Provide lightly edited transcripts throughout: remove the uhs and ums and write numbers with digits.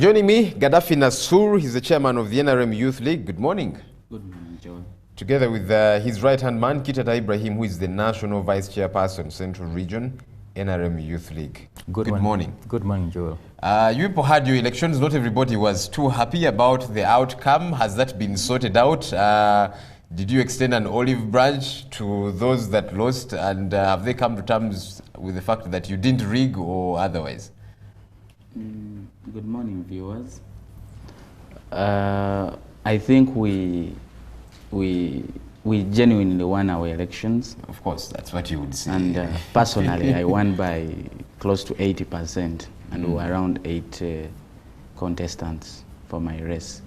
Joining me, Gaddafi Nasur. He's the chairman of the NRM Youth League. Good morning. Good morning, Joel. Together with his right-hand man, Kitata Ibrahim, who is the national vice chairperson, Central Region, NRM Youth League. Good morning. Good morning, Joel. You people had your elections. Not everybody was too happy about the outcome. Has that been sorted out? Did you extend an olive branch to those that lost? And have they come to terms with the fact that you didn't rig or otherwise? Good morning, viewers. I think we genuinely won our elections. Of course, that's what you would say. And personally, I won by close to 80%, and we were around 8 contestants for my race.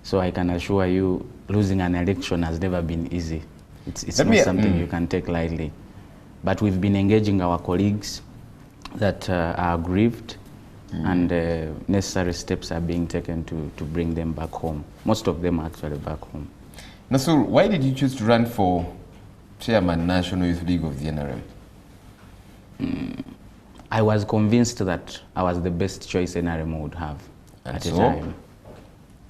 So I can assure you, losing an election has never been easy. It's not something you can take lightly. But we've been engaging our colleagues that are aggrieved, and necessary steps are being taken to bring them back home. Most of them are actually back home. Nasur, why did you choose to run for Chairman National Youth League of the NRM? I was convinced that I was the best choice NRM would have at the time.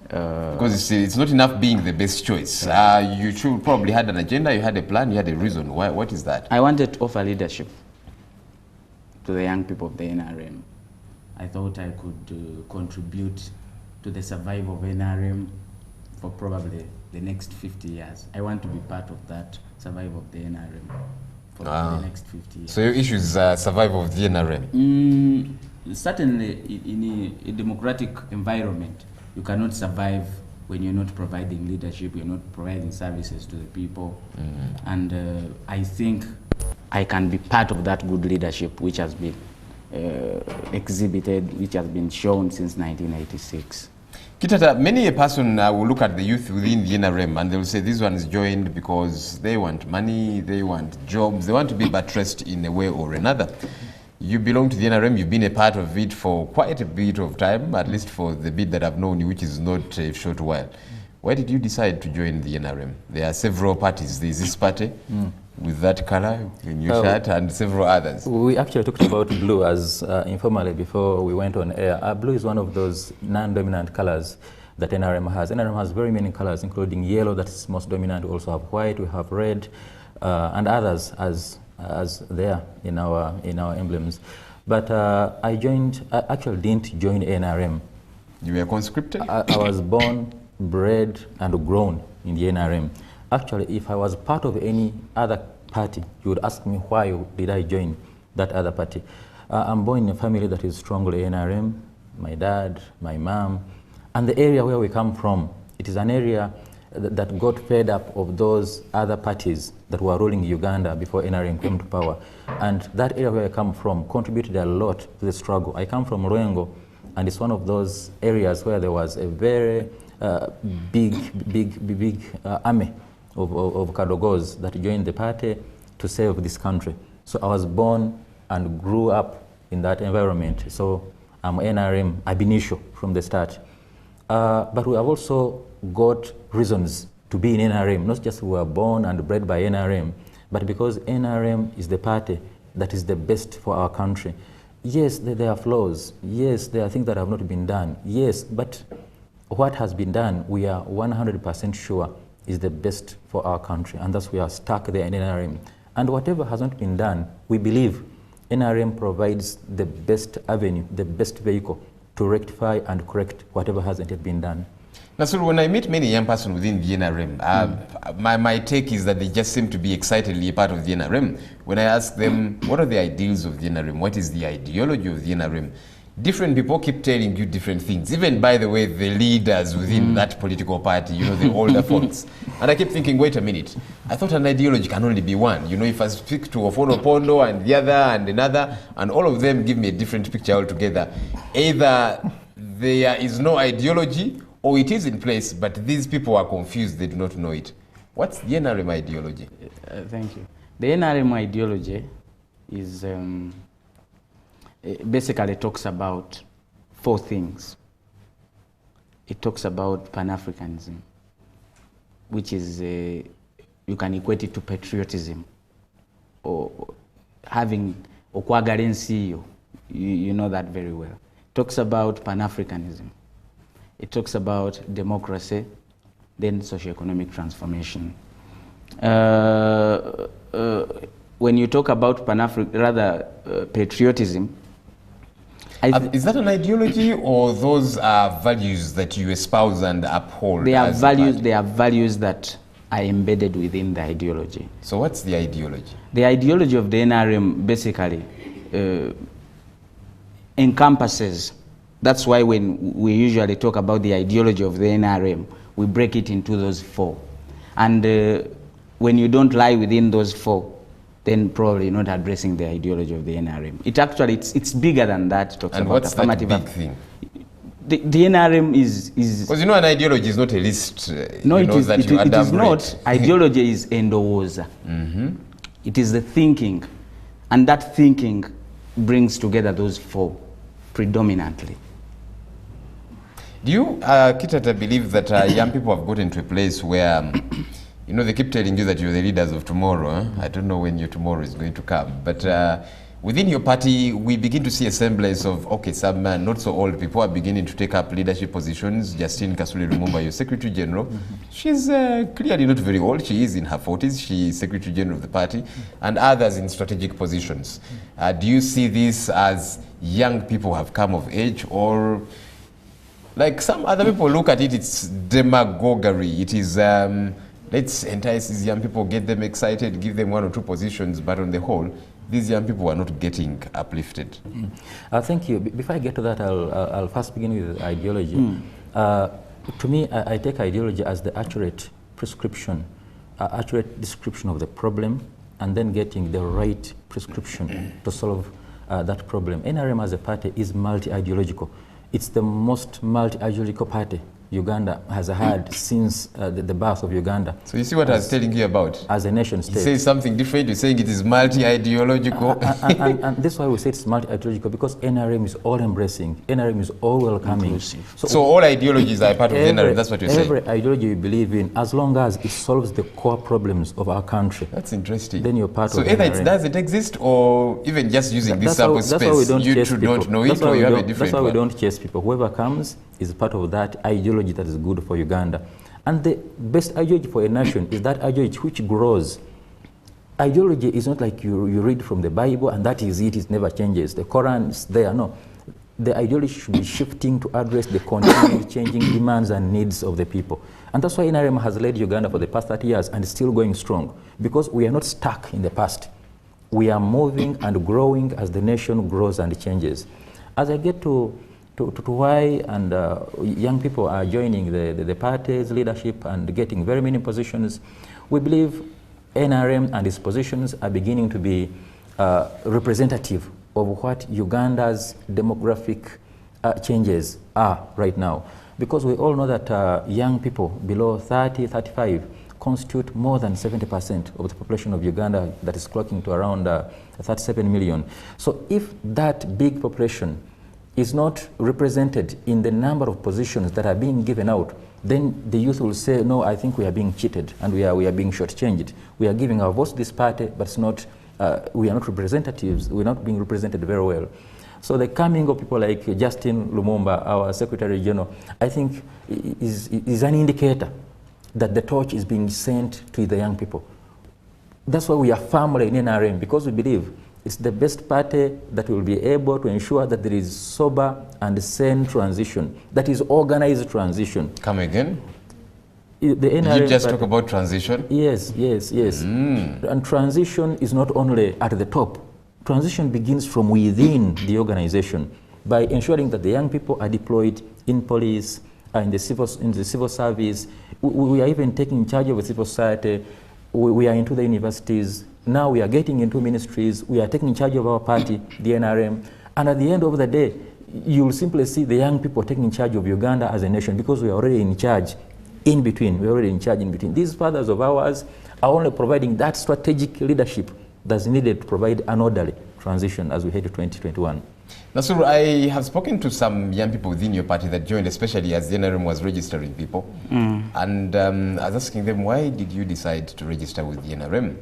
Because it's not enough being the best choice. You should probably had an agenda, you had a plan, you had a reason. Why? What is that? I wanted to offer leadership to the young people of the NRM. I thought I could contribute to the survival of NRM for probably the next 50 years. I want to be part of that survival of the NRM for the next 50 years. So your issue is survival of the NRM? Certainly, in a democratic environment, you cannot survive when you're not providing leadership, you're not providing services to the people. And I think I can be part of that good leadership which has been exhibited, which has been shown since 1986. Kitata, many a person will look at the youth within the NRM and they will say these ones joined because they want money, they want jobs, they want to be buttressed in a way or another. You belong to the NRM, you've been a part of it for quite a bit of time, at least for the bit that I've known you, which is not a short while. Why did you decide to join the NRM? There are several parties. There's this party with that color in your shirt and several others. We actually talked about blue as informally before we went on air. Blue is one of those non-dominant colors that NRM has. NRM has very many colors, including yellow, that's most dominant. We also have white, we have red, and others as there in our emblems. But I actually didn't join NRM. You were conscripted? I was born, bred, and grown in the NRM. Actually, if I was part of any other party, you would ask me why did I join that other party. I'm born in a family that is strongly NRM, my dad, my mom, and the area where we come from, it is an area that got fed up of those other parties that were ruling Uganda before NRM came to power. And that area where I come from contributed a lot to the struggle. I come from Rwengo, and it's one of those areas where there was a very big army of Kadogos that joined the party to save this country. So I was born and grew up in that environment. So I'm NRM ab initio from the start. But we have also got reasons to be in NRM, not just we were born and bred by NRM, but because NRM is the party that is the best for our country. Yes, there are flaws. Yes, there are things that have not been done. Yes, but what has been done, we are 100% sure is the best for our country, and thus we are stuck there in NRM. And whatever hasn't been done, we believe NRM provides the best avenue, the best vehicle to rectify and correct whatever hasn't yet been done. Nasur, when I meet many young persons within the NRM, my take is that they just seem to be excitedly a part of the NRM. When I ask them, what are the ideals of the NRM? What is the ideology of the NRM? Different people keep telling you different things. Even, by the way, the leaders within that political party, you know, the older folks. And I keep thinking, wait a minute. I thought an ideology can only be one. You know, if I speak to Ofono Pondo and the other and another, and all of them give me a different picture altogether. Either there is no ideology, or it is in place, but these people are confused, they do not know it. What's the NRM ideology? Thank you. The NRM ideology is basically talks about 4 things. It talks about Pan-Africanism, which is, you can equate it to patriotism, or having okwagala ensi yo. You know that very well. Talks about Pan-Africanism. it talks about democracy, then socioeconomic transformation. When you talk about patriotism, is that an ideology, or those are values that you espouse and uphold? They are values. They are values that are embedded within the ideology. So what's the ideology? The ideology of the NRM basically encompasses. That's why when we usually talk about the ideology of the NRM, we break it into those four. And when you don't lie within those four, then probably not addressing the ideology of the NRM. It actually, it's bigger than that. It talks and about what's affirmative that big thing? The NRM is because an ideology is not a list. No, it is not. Ideology is endowoza. It is the thinking, and that thinking brings together those four predominantly. Do you, Kitata, believe that young people have gotten to a place where they keep telling you that you're the leaders of tomorrow? I don't know when your tomorrow is going to come, but within your party, we begin to see a semblance of, okay, some not so old people are beginning to take up leadership positions. Justine Kasule Lumumba, your Secretary General, she's clearly not very old. She is in her 40s. She is Secretary General of the party, and others in strategic positions. Do you see this as young people have come of age, or like some other people look at it, it's demagoguery? It is, let's entice these young people, get them excited, give them one or two positions, but on the whole, these young people are not getting uplifted. Thank you. Before I get to that, I'll first begin with ideology. To me, I take ideology as the accurate prescription, accurate description of the problem, and then getting the right prescription to solve that problem. NRM as a party is multi-ideological. It's the most multi-ideological party Uganda has had since the birth of Uganda. So you see what I was telling you about? As a nation state. You say something different, you're saying it is multi-ideological. And that's why we say it's multi-ideological, because NRM is all-embracing, NRM is all-welcoming. So all ideologies are part of the NRM, that's what you're saying? Every ideology you believe in, as long as it solves the core problems of our country. That's interesting. Then you're part of NRM. So either does it exist, or even just using this sample space, you two don't know it, or you have a different That's why one? we don't chase people. Whoever comes is part of that ideology that is good for Uganda. And the best ideology for a nation is that ideology which grows. Ideology is not like you read from the Bible and that is it, it never changes. The Quran is there, no. The ideology should be shifting to address the continually changing demands and needs of the people. And that's why NRM has led Uganda for the past 30 years and is still going strong, because we are not stuck in the past. We are moving and growing as the nation grows and changes. As I get to why and young people are joining the party's leadership and getting very many positions, we believe NRM and its positions are beginning to be representative of what Uganda's demographic changes are right now. Because we all know that young people below 30, 35 constitute more than 70% of the population of Uganda, that is clocking to around 37 million. So if that big population is not represented in the number of positions that are being given out, then the youth will say, no, I think we are being cheated and we are being shortchanged. We are giving our votes to this party, but it's not, we are not representatives, we're not being represented very well. So the coming of people like Justine Lumumba, our Secretary General, I think is an indicator that the torch is being sent to the young people. That's why we are firmly in NRM, because we believe it's the best party that will be able to ensure that there is sober and sane transition, that is organized transition. Come again? Did you just talk about transition? Yes. And transition is not only at the top. Transition begins from within the organization by ensuring that the young people are deployed in police, in the civil service. We are even taking charge of the civil society. We are into the universities. Now we are getting into ministries. We are taking charge of our party, the NRM. And at the end of the day, you will simply see the young people taking charge of Uganda as a nation, because we are already in charge in between. We're already in charge in between. These fathers of ours are only providing that strategic leadership that's needed to provide an orderly transition as we head to 2021. Nasuru, I have spoken to some young people within your party that joined, especially as the NRM was registering people. And I was asking them, why did you decide to register with the NRM?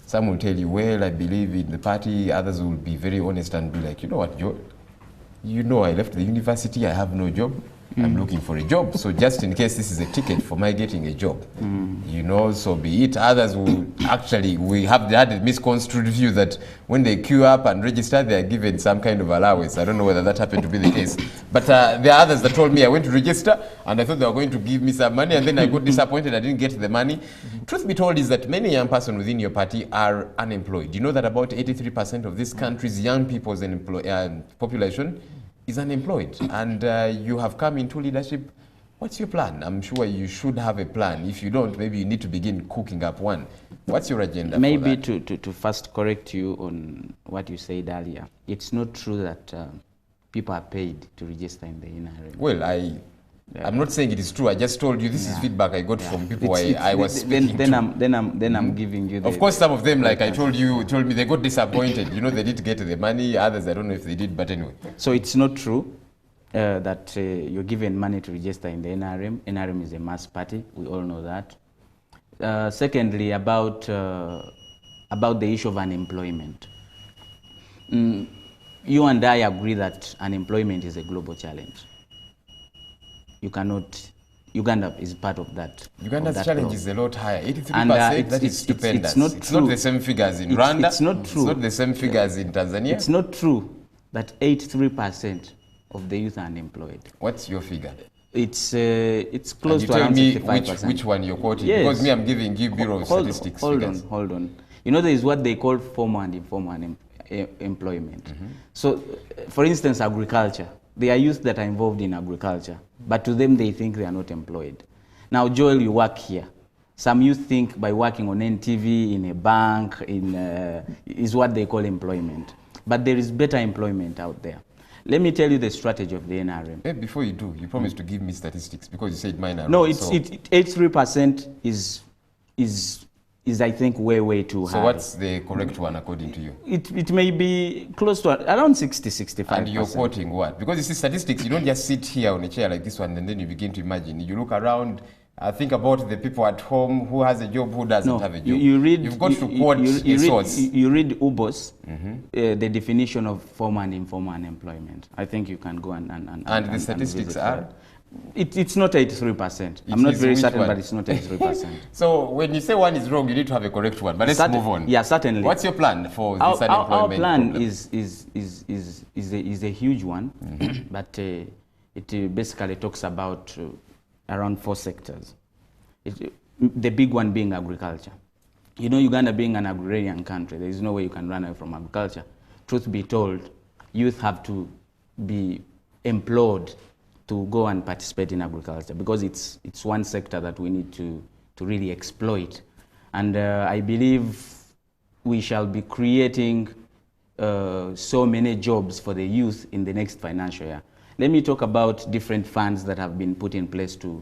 Some will tell you, well, I believe in the party. Others will be very honest and be like, you know what, Joe? You know, I left the university, I have no job. I'm looking for a job. So just in case this is a ticket for my getting a job, you know, so be it. Others will actually, we have had a misconstrued view that when they queue up and register, they are given some kind of allowance. I don't know whether that happened to be the case. But there are others that told me I went to register and I thought they were going to give me some money, and then I got disappointed I didn't get the money. Truth be told is that many young persons within your party are unemployed. You know that about 83% of this country's young people's population is unemployed, and you have come into leadership. What's your plan? I'm sure you should have a plan. If you don't, maybe you need to begin cooking up one. What's your agenda Maybe for that? to first correct you on what you said earlier. It's not true that people are paid to register in the NRM. Well, I'm not saying it is true. I just told you this is feedback I got from people I was speaking to. Then I'm giving you the... Of course, some of them, like I told me they got disappointed. You know, they didn't get the money. Others, I don't know if they did, but anyway. So it's not true that you're given money to register in the NRM. NRM is a mass party. We all know that. Secondly, about the issue of unemployment. You and I agree that unemployment is a global challenge. You cannot... Uganda is part of that. Uganda's challenge is a lot higher. 83%, and, that is stupendous. It's not the same figures in Rwanda. It's not true. It's not the same figures in Tanzania. It's not true that 83% of the youth are unemployed. What's your figure? It's close to around 65%. Which one you're quoting? Yes. Because me, I'm giving you Bureau of Statistics figures. Hold on. You know, there is what they call formal and informal employment. So, for instance, agriculture. There are youth that are involved in agriculture, but to them they think they are not employed. Now, Joel, you work here. Some youth think by working on NTV, in a bank, is what they call employment. But there is better employment out there. Let me tell you the strategy of the NRM. Hey, before you do, you promised to give me statistics because you said mine are no, wrong. it's 83% is I think way too high. So what's the correct one according to you? It may be close to around 60-65%. And you're quoting what? Because you see statistics, you don't just sit here on a chair like this one and then you begin to imagine. You look around, think about the people at home, who has a job, who doesn't have a job. You've got to quote a source. You read UBOS, the definition of formal and informal unemployment. I think you can go and the statistics are? It's not 83%. I'm not very certain, but it's not 83%. So when you say one is wrong, you need to have a correct one. But let's move on. Yeah, certainly. What's your plan for this unemployment Our plan problem? is a huge one, but it basically talks about around 4 sectors. The big one being agriculture. You know, Uganda being an agrarian country, there is no way you can run away from agriculture. Truth be told, youth have to be employed to go and participate in agriculture because it's one sector that we need to really exploit. And I believe we shall be creating so many jobs for the youth in the next financial year. Let me talk about different funds that have been put in place to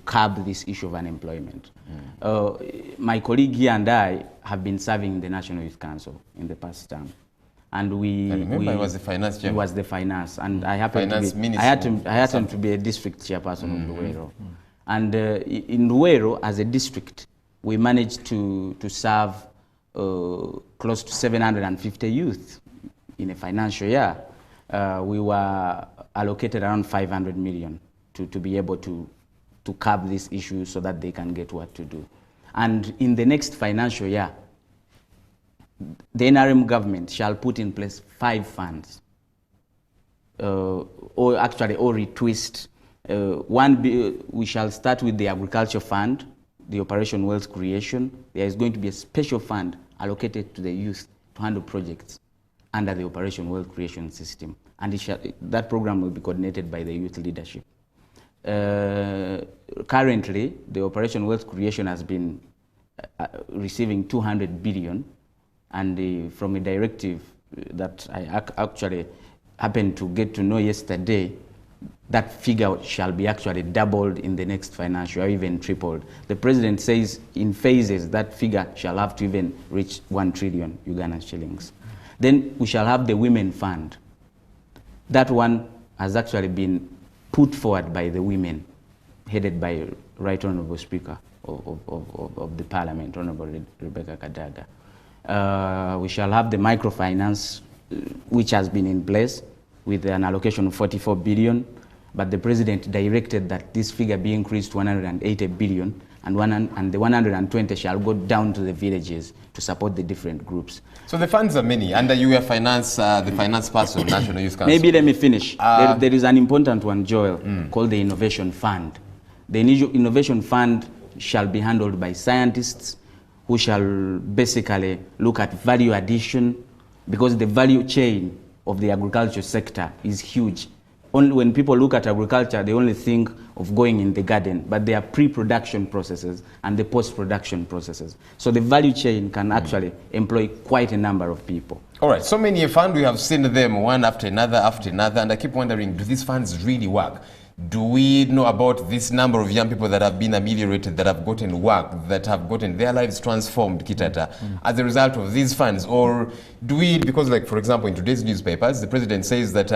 curb this issue of unemployment. My colleague here and I have been serving in the National Youth Council in the past term. And I remember he was the finance chairman. He was the finance, and I happened to be a district chairperson of Luwero. And in Luwero, as a district, we managed to serve close to 750 youth in a financial year. We were allocated around 500 million to be able to curb this issue so that they can get what to do. And in the next financial year, the NRM government shall put in place 5 funds, or retwist. We shall start with the agriculture fund, the Operation Wealth Creation. There is going to be a special fund allocated to the youth to handle projects under the Operation Wealth Creation system. And that program will be coordinated by the youth leadership. Currently, the Operation Wealth Creation has been receiving 200 billion. And from a directive that I actually happened to get to know yesterday, that figure shall be actually doubled in the next financial year, or even tripled. The president says in phases that figure shall have to even reach 1 trillion Ugandan shillings. Then we shall have the Women Fund. That one has actually been put forward by the women, headed by Right Honourable Speaker of the Parliament, Honourable Rebecca Kadaga. We shall have the microfinance, which has been in place with an allocation of 44 billion. but the president directed that this figure be increased to 180 billion, and the 120 shall go down to the villages to support the different groups. So the funds are many. Under your finance, the finance person, National Youth Council. Maybe let me finish. There is an important one, Joel, called the Innovation Fund. The Innovation Fund shall be handled by scientists who shall basically look at value addition, because the value chain of the agriculture sector is huge. Only when people look at agriculture, they only think of going in the garden, but there are pre-production processes and the post-production processes. So the value chain can actually employ quite a number of people. All right, so many a fund, we have seen them one after another, and I keep wondering, do these funds really work? Do we know about this number of young people that have been ameliorated, that have gotten work, that have gotten their lives transformed, Kitata, as a result of these funds? Or do we, because like, for example, in today's newspapers, the president says that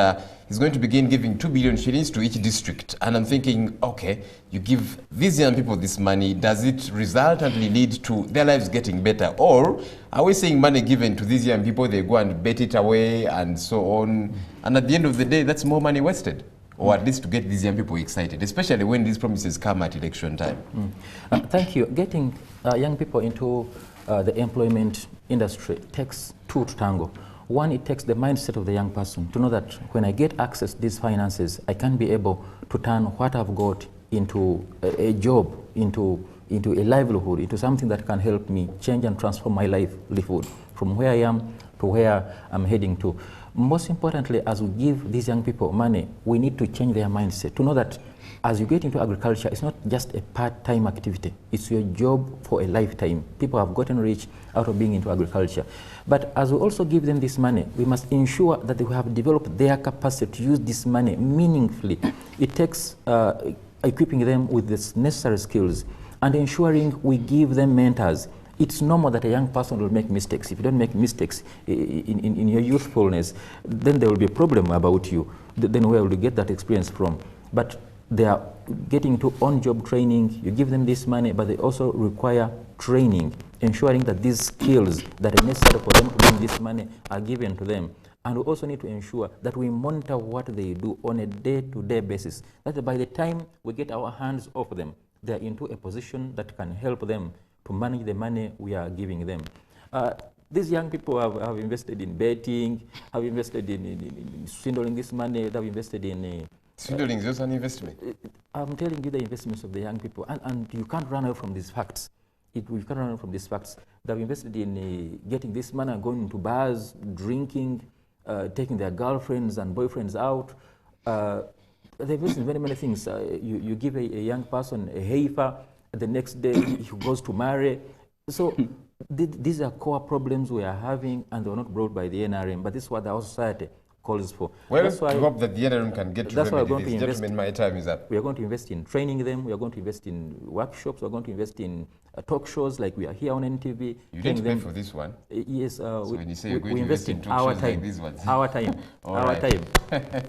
he's going to begin giving 2 billion shillings to each district. And I'm thinking, okay, you give these young people this money, does it resultantly lead to their lives getting better? Or are we saying money given to these young people, they go and bet it away and so on? And at the end of the day, that's more money wasted. Or at least to get these young people excited, especially when these promises come at election time. Thank you. Getting young people into the employment industry takes two to tango. One, it takes the mindset of the young person to know that when I get access to these finances, I can be able to turn what I've got into a job, into a livelihood, into something that can help me change and transform my livelihood from where I am to where I'm heading to. Most importantly, as we give these young people money, we need to change their mindset to know that as you get into agriculture, it's not just a part-time activity. It's your job for a lifetime. People have gotten rich out of being into agriculture. But as we also give them this money, we must ensure that they have developed their capacity to use this money meaningfully. It takes equipping them with the necessary skills and ensuring we give them mentors. It's normal that a young person will make mistakes. If you don't make mistakes in your youthfulness, then there will be a problem about you. Then where will you get that experience from? But they are getting to on-job training. You give them this money, but they also require training, ensuring that these skills that are necessary for them to bring this money are given to them. And we also need to ensure that we monitor what they do on a day-to-day basis. That by the time we get our hands off them, they are into a position that can help them to manage the money we are giving them. These young people have invested in betting, have invested in swindling this money, they have invested in... swindling is also an investment. I'm telling you the investments of the young people, and you can't run away from these facts. You can't run away from these facts. They've invested in getting this money, going into bars, drinking, taking their girlfriends and boyfriends out. They've invested in very many things. You give a young person a heifer, the next day he goes to marry. So these are core problems we are having, and they're not brought by the NRM, but this is what our society calls for. Well, that's why I hope that the NRM can get to remedy this. Gentlemen, my time is up. We are going to invest in training them, we are going to invest in workshops, we are going to invest in talk shows like we are here on NTV. You didn't pay for this one? Yes. So when you say you're going we to invest in talk shows like these ones. Our time. Our time.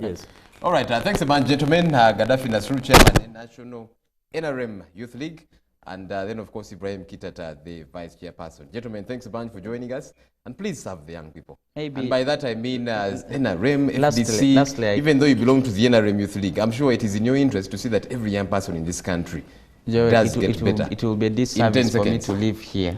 Yes. All right, thanks a bunch, gentlemen. Gaddafi Nasru, Chairman, National NRM Youth League. And then, of course, Ibrahim Kitata, the Vice Chairperson. Gentlemen, thanks a bunch for joining us. And please serve the young people. Maybe. And by that, I mean NRM, FDC, lastly, even though you belong to the NRM Youth League, I'm sure it is in your interest to see that every young person in this country does get better. It will be a disservice for me to live here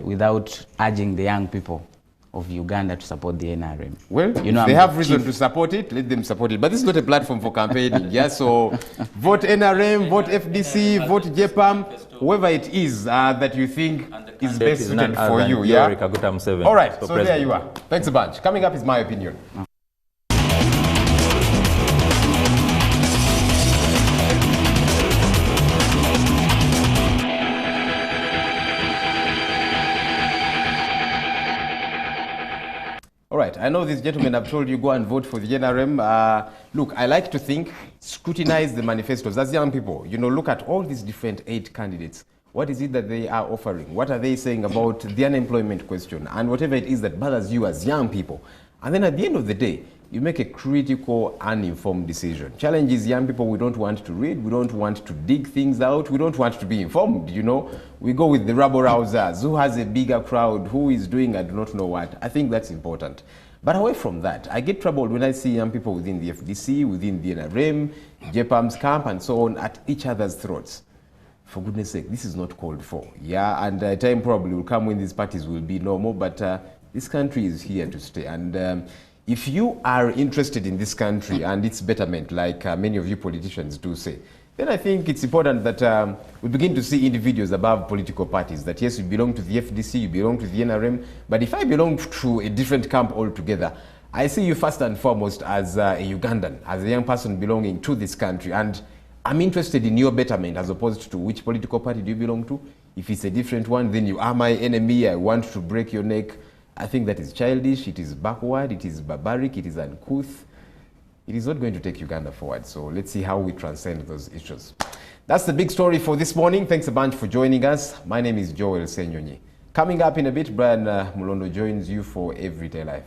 without urging the young people of Uganda to support the NRM. Well, you know, if they have reason to support it, let them support it. But this is not a platform for campaigning. Yeah, so vote NRM, vote FDC, vote JPAM, whoever it is that you think is best suited for you. Yeah. All right, so there you are. Thanks a bunch. Coming up is my opinion. All right, I know these gentlemen have told you go and vote for the NRM. Look, I like to think, scrutinize the manifestos as young people. You know, look at all these different 8 candidates. What is it that they are offering? What are they saying about the unemployment question? And whatever it is that bothers you as young people. And then at the end of the day, you make a critical, uninformed decision. Challenge is young people, we don't want to read, we don't want to dig things out, we don't want to be informed, you know. We go with the rabble rousers, who has a bigger crowd, who is doing I do not know what. I think that's important. But away from that, I get troubled when I see young people within the FDC, within the NRM, JPAM's camp, and so on, at each other's throats. For goodness sake, this is not called for. Yeah, and time probably will come when these parties will be normal, but this country is here to stay. And if you are interested in this country and its betterment, like many of you politicians do say, then I think it's important that we begin to see individuals above political parties. That yes, you belong to the FDC, you belong to the NRM, but if I belong to a different camp altogether, I see you first and foremost as a Ugandan, as a young person belonging to this country, and I'm interested in your betterment as opposed to which political party do you belong to. If it's a different one, then you are my enemy, I want to break your neck. I think that is childish, it is backward, it is barbaric, it is uncouth. It is not going to take Uganda forward. So let's see how we transcend those issues. That's the big story for this morning. Thanks a bunch for joining us. My name is Joel Senyonyi. Coming up in a bit, Brian Mulondo joins you for Everyday Life.